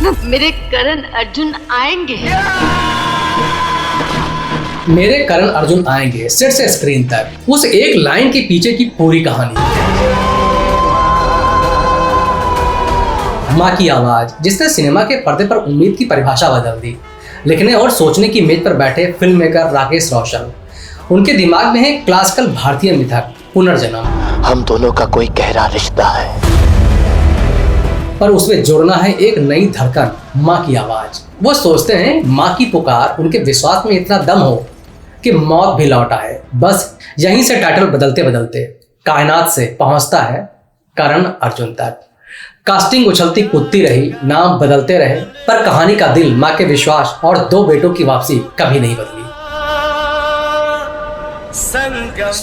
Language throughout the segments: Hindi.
मेरे करण अर्जुन आएंगे। मेरे करण अर्जुन आएंगे सेट से स्क्रीन तक, उस एक लाइन के पीछे की पूरी कहानी। माँ की आवाज जिसने सिनेमा के पर्दे पर उम्मीद की परिभाषा बदल दी। लिखने और सोचने की मेज पर बैठे फिल्म मेकर राकेश रोशन, उनके दिमाग में है क्लासिकल भारतीय मिथक पुनर्जन्म। हम दोनों का कोई गहरा रिश्ता है, पर उसमें जोड़ना है एक नई धड़कन, माँ की आवाज। वो सोचते हैं माँ की पुकार उनके विश्वास में इतना दम हो कि मौत भी लौट आए। बस यहीं से टाइटल बदलते बदलते कायनात से पहुंचता है करण अर्जुन तक। कास्टिंग उछलती कूदती रही, नाम बदलते रहे, पर कहानी का दिल, माँ के विश्वास और दो बेटों की वापसी कभी नहीं बदली।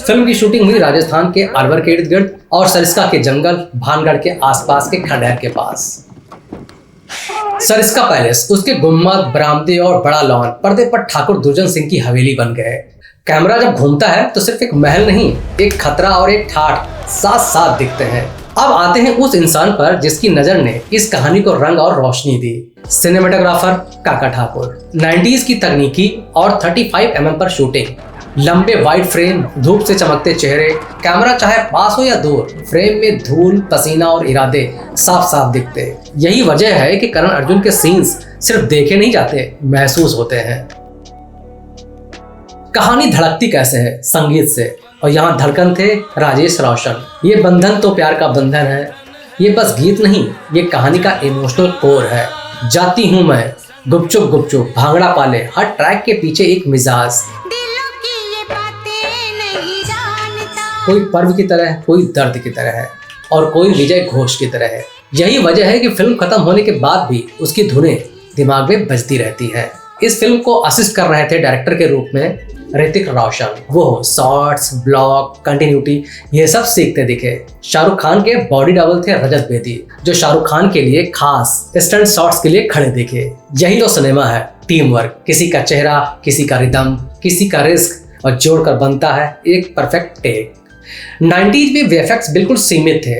फिल्म की शूटिंग हुई राजस्थान के अलवर के इर्द गिर्द और सरिस्का के जंगल, भानगढ़ के आसपास के खंडहर के पास। सरिस्का पैलेस, उसके गुम्बद, बरामदे और बड़ा लॉन पर्दे पर ठाकुर दुर्जन सिंह की हवेली बन गए। कैमरा जब घूमता है तो सिर्फ एक महल नहीं, एक खतरा और एक ठाठ साथ साथ दिखते हैं। अब आते हैं उस इंसान पर जिसकी नजर ने इस कहानी को रंग और रोशनी दी। सिनेमेटोग्राफर काका ठाकुर। 90s की तकनीकी और 35 mm पर शूटिंग, लंबे वाइड फ्रेम, धूप से चमकते चेहरे, कैमरा चाहे पास हो या दूर, फ्रेम में धूल, पसीना और इरादे साफ साफ दिखते। यही वजह है कि करण अर्जुन के सीन्स सिर्फ देखे नहीं जाते, महसूस होते हैं। कहानी धड़कती कैसे है? संगीत से, और यहाँ धड़कन थे राजेश रोशन। ये बंधन तो प्यार का बंधन है, ये बस गीत नहीं, ये कहानी का इमोशनल कोर है। जाती हूँ मैं गुपचुप गुपचुप, भांगड़ा पाले, हर ट्रैक के पीछे एक मिजाज, कोई पर्व की तरह है, कोई दर्द की तरह है और कोई विजय घोष की तरह है। यही वजह है कि फिल्म खत्म होने के बाद भी उसकी धुनें दिमाग में बजती रहती हैं। इस फिल्म को असिस्ट कर रहे थे डायरेक्टर के रूप में ऋतिक रोशन। वो शॉर्ट्स, ब्लॉक, कंटिन्यूटी ये सब सीखते दिखे। शाहरुख खान के बॉडी डबल थे रजत बेदी, जो शाहरुख खान के लिए खास स्टंट शॉट्स के लिए खड़े दिखे। यही तो सिनेमा है, टीम वर्क, किसी का चेहरा, किसी का रिदम, किसी का रिस्क, और जोड़कर बनता है एक परफेक्ट टेक। 90s में वीएफएक्स बिल्कुल सीमित थे,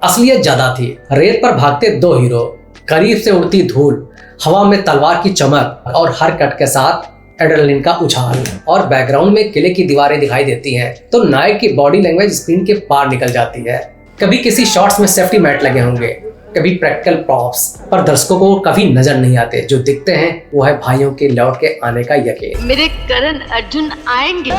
असलियत ज्यादा थी। रेत पर भागते दो हीरो, करीब से उड़ती धूल, हवा में तलवार की चमक और हर कट के साथ एड्रेनलिन का उछाल, और बैकग्राउंड में किले की दीवारें दिखाई देती हैं तो नायक की बॉडी लैंग्वेज स्क्रीन के पार निकल जाती है। कभी किसी शॉट्स में सेफ्टी मैट लगे होंगे, कभी प्रैक्टिकल प्रॉप्स, पर दर्शकों को कभी नजर नहीं आते। जो दिखते हैं वो है भाइयों के लौट के आने का यकीन। मेरे करण अर्जुन आएंगे।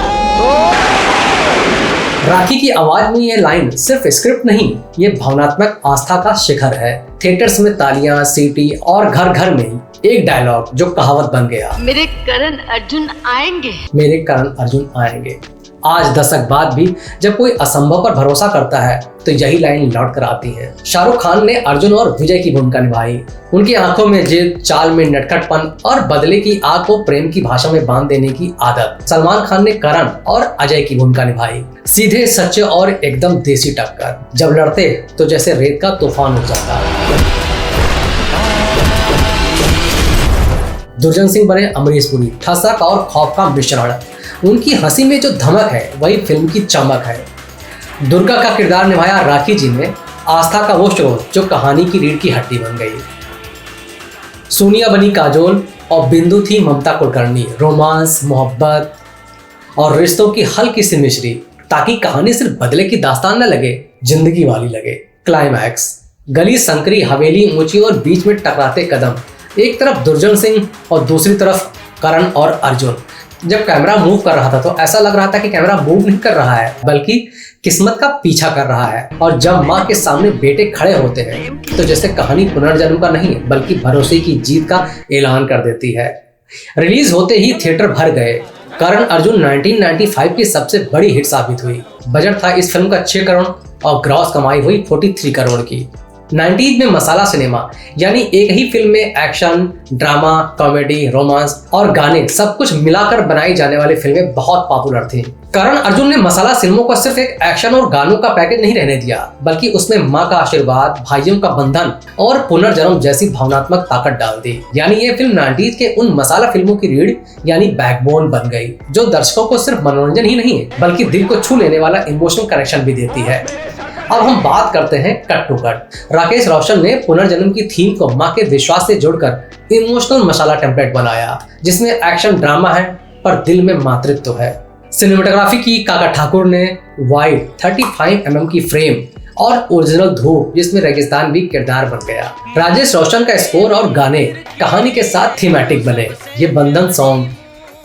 राखी की आवाज में ये लाइन सिर्फ स्क्रिप्ट नहीं, ये भावनात्मक आस्था का शिखर है। थिएटर्स में तालियां, सीटी और घर घर में एक डायलॉग जो कहावत बन गया, मेरे करण अर्जुन आएंगे। मेरे करण अर्जुन आएंगे। आज दशक बाद भी जब कोई असंभव पर भरोसा करता है तो यही लाइन लौट कर आती है। शाहरुख खान ने अर्जुन और विजय की भूमिका निभाई। उनकी आंखों में जिद, चाल में नटखटपन और बदले की आग को प्रेम की भाषा में बांध देने की आदत। सलमान खान ने करण और अजय की भूमिका निभाई। सीधे, सच्चे और एकदम देसी टक्कर। जब लड़ते तो जैसे रेत का तूफान हो जाता। दुर्जन सिंह बने अमरीश पुरी, ठसक और खौफ का मिश्रण। उनकी हंसी में जो धमक है वही फिल्म की चमक है। दुर्गा का किरदार निभाया राखी जी ने, आस्था का वो स्रोत जो कहानी की रीढ़ की हड्डी बन गई। सोनिया बनी काजोल और बिंदु थी ममता कुलकर्णी। रोमांस, मोहब्बत और रिश्तों की हल्की सी मिश्री, ताकि कहानी सिर्फ बदले की दास्तान न लगे, जिंदगी वाली लगे। क्लाइमैक्स, गली संकरी, हवेली ऊंची और बीच में टकराते कदम। एक तरफ दुर्जन सिंह और दूसरी तरफ करण और अर्जुन। जब कैमरा मूव कर रहा था तो ऐसा लग रहा था कि कैमरा मूव नहीं कर रहा है बल्कि किस्मत का पीछा कर रहा है। और जब माँ के सामने बेटे खड़े होते हैं तो जैसे कहानी पुनर्जन्म का नहीं बल्कि भरोसे की जीत का ऐलान कर देती है। रिलीज होते ही थिएटर भर गए। करण अर्जुन 1995 की सबसे बड़ी हिट साबित हुई। बजट था इस फिल्म का 6 करोड़ और ग्रॉस कमाई हुई 43 करोड़ की। 90s में मसाला सिनेमा, यानी एक ही फिल्म में एक्शन, ड्रामा, कॉमेडी, रोमांस और गाने सब कुछ मिलाकर बनाई जाने वाली फिल्में बहुत पॉपुलर थी। करण अर्जुन ने मसाला फिल्मों को सिर्फ एक एक्शन और गानों का पैकेज नहीं रहने दिया, बल्कि उसमें माँ का आशीर्वाद, भाइयों का बंधन और पुनर्जन्म जैसी भावनात्मक ताकत डाल दी। यानी ये फिल्म 90s के उन मसाला फिल्मों की रीढ़ यानी बैकबोन बन गई, जो दर्शकों को सिर्फ मनोरंजन ही नहीं बल्कि दिल को छू लेने वाला इमोशनल कनेक्शन भी देती है। अब हम बात करते हैं cut to cut. Rakesh Roshan ने पुनर्जन्म की थीम को मां के विश्वास से जोड़कर इमोशनल मसाला टेम्पलेट बनाया, जिसमें एक्शन ड्रामा है पर दिल में मातृत्व है। सिनेमेटोग्राफी की काका ठाकुर ने वाइड 35 mm की फ्रेम और ओरिजिनल धूप, जिसमें रेगिस्तान भी किरदार बन गया। राजेश रोशन का स्कोर और गाने कहानी के साथ थीमेटिक बने। ये बंधन सॉन्ग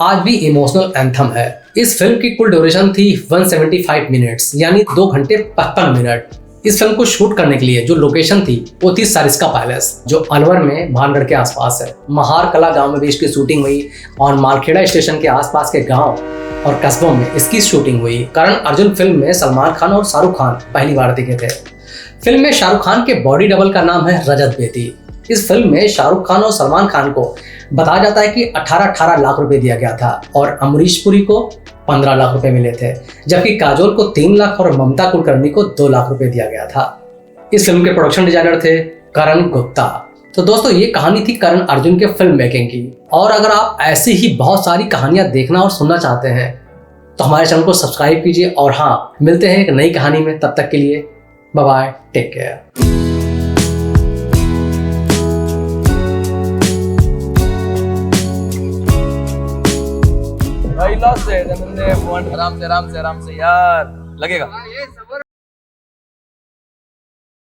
आज भी इमोशनल एंथम है। इस फिल्म की कुल ड्यूरेशन थी 175 मिनट्स, यानी 2 घंटे 55 मिनट। इस फिल्म को शूट करने के लिए जो लोकेशन थी वो थी सरिस्का पैलेस, जो अलवर में भानगढ़ के आसपास है। महार कला गांव में भी इसकी शूटिंग हुई और मालखेड़ा स्टेशन के आसपास के गांव और कस्बों में इसकी शूटिंग हुई। करण अर्जुन फिल्म में सलमान खान और शाहरुख खान पहली बार दिखे थे। फिल्म में शाहरुख खान के बॉडी डबल का नाम है रजत बेदी। इस फिल्म में शाहरुख खान और सलमान खान को बताया जाता है कि 18 लाख रुपए दिया गया था और अमरीश पुरी को 15 लाख रुपए मिले थे, जबकि काजोल को 3 लाख और ममता कुलकर्णी को 2 लाख रुपए दिया गया था। इस फिल्म के प्रोडक्शन डिजाइनर थे करण गुप्ता। तो दोस्तों, ये कहानी थी करण अर्जुन के फिल्म मेकिंग की। और अगर आप ऐसी ही बहुत सारी कहानियां देखना और सुनना चाहते हैं तो हमारे चैनल को सब्सक्राइब कीजिए। और हाँ, मिलते हैं एक नई कहानी में, तब तक के लिए बाय बाय, टेक केयर। भाई लॉस है, आराम से यार लगेगा।